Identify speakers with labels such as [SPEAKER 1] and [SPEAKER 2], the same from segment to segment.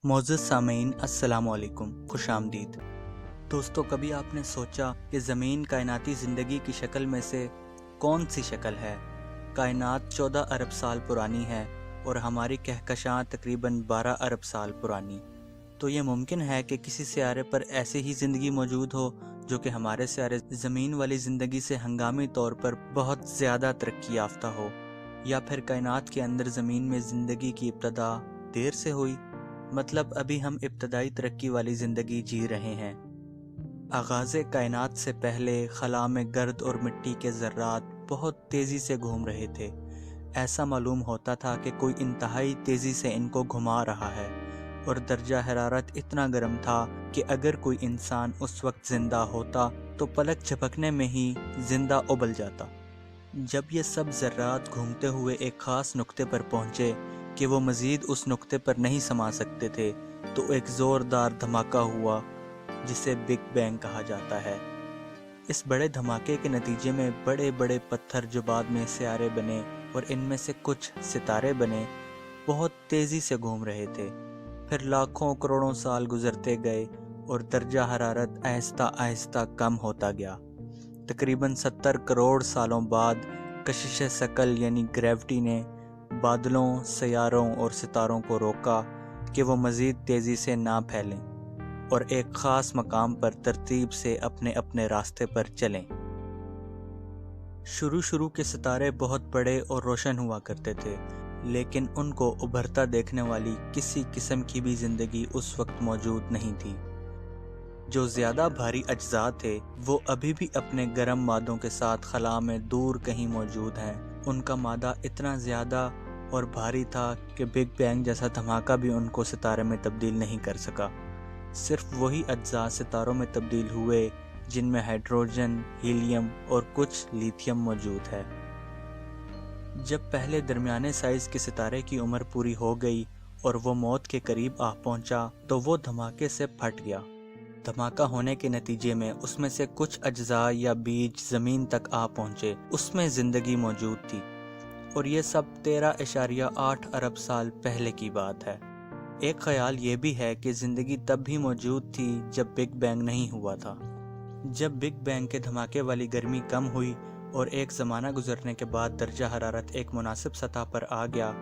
[SPEAKER 1] معزز سامعین السلام علیکم، خوش آمدید۔ دوستو، کبھی آپ نے سوچا کہ زمین کائناتی زندگی کی شکل میں سے کون سی شکل ہے؟ کائنات 14 ارب سال پرانی ہے اور ہماری کہکشاں تقریباً 12 ارب سال پرانی۔ تو یہ ممکن ہے کہ کسی سیارے پر ایسی ہی زندگی موجود ہو جو کہ ہمارے سیارے زمین والی زندگی سے ہنگامی طور پر بہت زیادہ ترقی یافتہ ہو، یا پھر کائنات کے اندر زمین میں زندگی کی ابتدا دیر سے ہوئی، مطلب ابھی ہم ابتدائی ترقی والی زندگی جی رہے ہیں۔ آغاز کائنات سے پہلے خلا میں گرد اور مٹی کے ذرات بہت تیزی سے گھوم رہے تھے۔ ایسا معلوم ہوتا تھا کہ کوئی انتہائی تیزی سے ان کو گھما رہا ہے، اور درجہ حرارت اتنا گرم تھا کہ اگر کوئی انسان اس وقت زندہ ہوتا تو پلک جھپکنے میں ہی زندہ ابل جاتا۔ جب یہ سب ذرات گھومتے ہوئے ایک خاص نقطے پر پہنچے کہ وہ مزید اس نقطے پر نہیں سما سکتے تھے، تو ایک زوردار دھماکہ ہوا جسے بگ بینگ کہا جاتا ہے۔ اس بڑے دھماکے کے نتیجے میں بڑے بڑے پتھر جو بعد میں سیارے بنے اور ان میں سے کچھ ستارے بنے، بہت تیزی سے گھوم رہے تھے۔ پھر لاکھوں کروڑوں سال گزرتے گئے اور درجہ حرارت آہستہ آہستہ کم ہوتا گیا۔ تقریباً 70 کروڑ سالوں بعد کشش ثقل یعنی گریوٹی نے بادلوں، سیاروں اور ستاروں کو روکا کہ وہ مزید تیزی سے نہ پھیلیں اور ایک خاص مقام پر ترتیب سے اپنے اپنے راستے پر چلیں۔ شروع کے ستارے بہت بڑے اور روشن ہوا کرتے تھے، لیکن ان کو ابھرتا دیکھنے والی کسی قسم کی بھی زندگی اس وقت موجود نہیں تھی۔ جو زیادہ بھاری اجزاء تھے وہ ابھی بھی اپنے گرم مادوں کے ساتھ خلا میں دور کہیں موجود ہیں۔ ان کا مادہ اتنا زیادہ اور بھاری تھا کہ بگ بینگ جیسا دھماکہ بھی ان کو ستارے میں تبدیل نہیں کر سکا۔ صرف وہی اجزاء ستاروں میں تبدیل ہوئے جن میں ہائیڈروجن، ہیلیم اور کچھ لیتھیم موجود ہے۔ جب پہلے درمیانے سائز کے ستارے کی عمر پوری ہو گئی اور وہ موت کے قریب آ پہنچا تو وہ دھماکے سے پھٹ گیا۔ دھماکہ ہونے کے نتیجے میں اس میں سے کچھ اجزاء یا بیج زمین تک آ پہنچے، اس میں زندگی موجود تھی، اور یہ سب 13.8 ارب سال پہلے کی بات ہے۔ ایک خیال یہ بھی ہے کہ زندگی تب بھی موجود تھی جب بگ بینگ نہیں ہوا تھا۔ جب بگ بینگ کے دھماکے والی گرمی کم ہوئی اور ایک زمانہ گزرنے کے بعد درجہ حرارت ایک مناسب سطح پر آ گیا،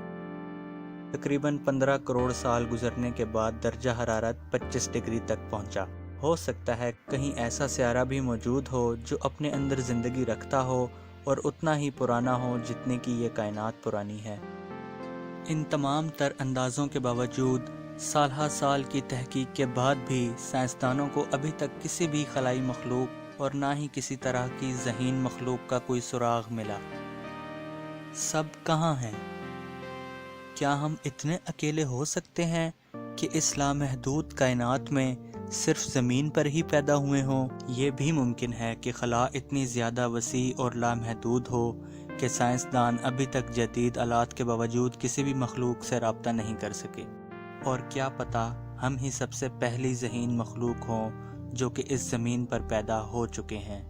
[SPEAKER 1] تقریباً 15 کروڑ سال گزرنے کے بعد درجہ حرارت 25 ڈگری تک پہنچا۔ ہو سکتا ہے کہیں ایسا سیارہ بھی موجود ہو جو اپنے اندر زندگی رکھتا ہو اور اتنا ہی پرانا ہو جتنی کی یہ کائنات پرانی ہے۔ ان تمام تر اندازوں کے باوجود سالہ سال کی تحقیق کے بعد بھی سائنسدانوں کو ابھی تک کسی بھی خلائی مخلوق اور نہ ہی کسی طرح کی ذہین مخلوق کا کوئی سراغ ملا۔ سب کہاں ہیں؟ کیا ہم اتنے اکیلے ہو سکتے ہیں کہ اس لامحدود کائنات میں صرف زمین پر ہی پیدا ہوئے ہوں؟ یہ بھی ممکن ہے کہ خلا اتنی زیادہ وسیع اور لامحدود ہو کہ سائنسدان ابھی تک جدید آلات کے باوجود کسی بھی مخلوق سے رابطہ نہیں کر سکے، اور کیا پتہ ہم ہی سب سے پہلی ذہین مخلوق ہوں جو کہ اس زمین پر پیدا ہو چکے ہیں۔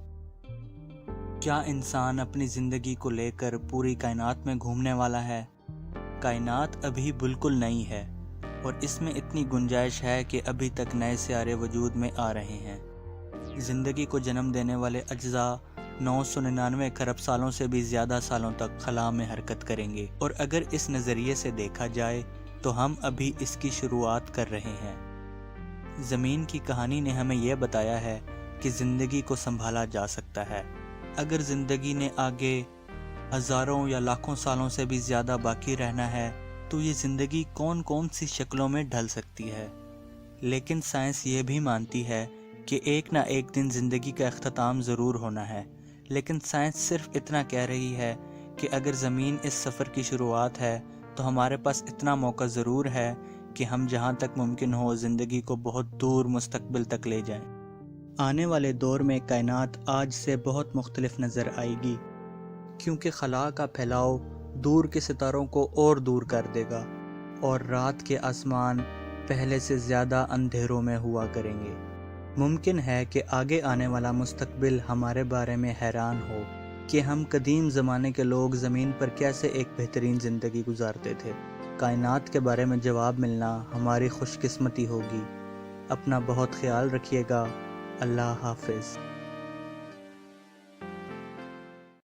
[SPEAKER 1] کیا انسان اپنی زندگی کو لے کر پوری کائنات میں گھومنے والا ہے؟ کائنات ابھی بالکل نئی ہے اور اس میں اتنی گنجائش ہے کہ ابھی تک نئے سیارے وجود میں آ رہے ہیں۔ زندگی کو جنم دینے والے اجزاء 999 کھرب سالوں سے بھی زیادہ سالوں تک خلا میں حرکت کریں گے، اور اگر اس نظریے سے دیکھا جائے تو ہم ابھی اس کی شروعات کر رہے ہیں۔ زمین کی کہانی نے ہمیں یہ بتایا ہے کہ زندگی کو سنبھالا جا سکتا ہے۔ اگر زندگی نے آگے ہزاروں یا لاکھوں سالوں سے بھی زیادہ باقی رہنا ہے تو یہ زندگی کون سی شکلوں میں ڈھل سکتی ہے۔ لیکن سائنس یہ بھی مانتی ہے کہ ایک نہ ایک دن زندگی کا اختتام ضرور ہونا ہے، لیکن سائنس صرف اتنا کہہ رہی ہے کہ اگر زمین اس سفر کی شروعات ہے تو ہمارے پاس اتنا موقع ضرور ہے کہ ہم جہاں تک ممکن ہو زندگی کو بہت دور مستقبل تک لے جائیں۔ آنے والے دور میں کائنات آج سے بہت مختلف نظر آئے گی، کیونکہ خلا کا پھیلاؤ دور کے ستاروں کو اور دور کر دے گا، اور رات کے آسمان پہلے سے زیادہ اندھیروں میں ہوا کریں گے۔ ممکن ہے کہ آگے آنے والا مستقبل ہمارے بارے میں حیران ہو کہ ہم قدیم زمانے کے لوگ زمین پر کیسے ایک بہترین زندگی گزارتے تھے۔ کائنات کے بارے میں جواب ملنا ہماری خوش قسمتی ہوگی۔ اپنا بہت خیال رکھیے گا۔ اللہ حافظ۔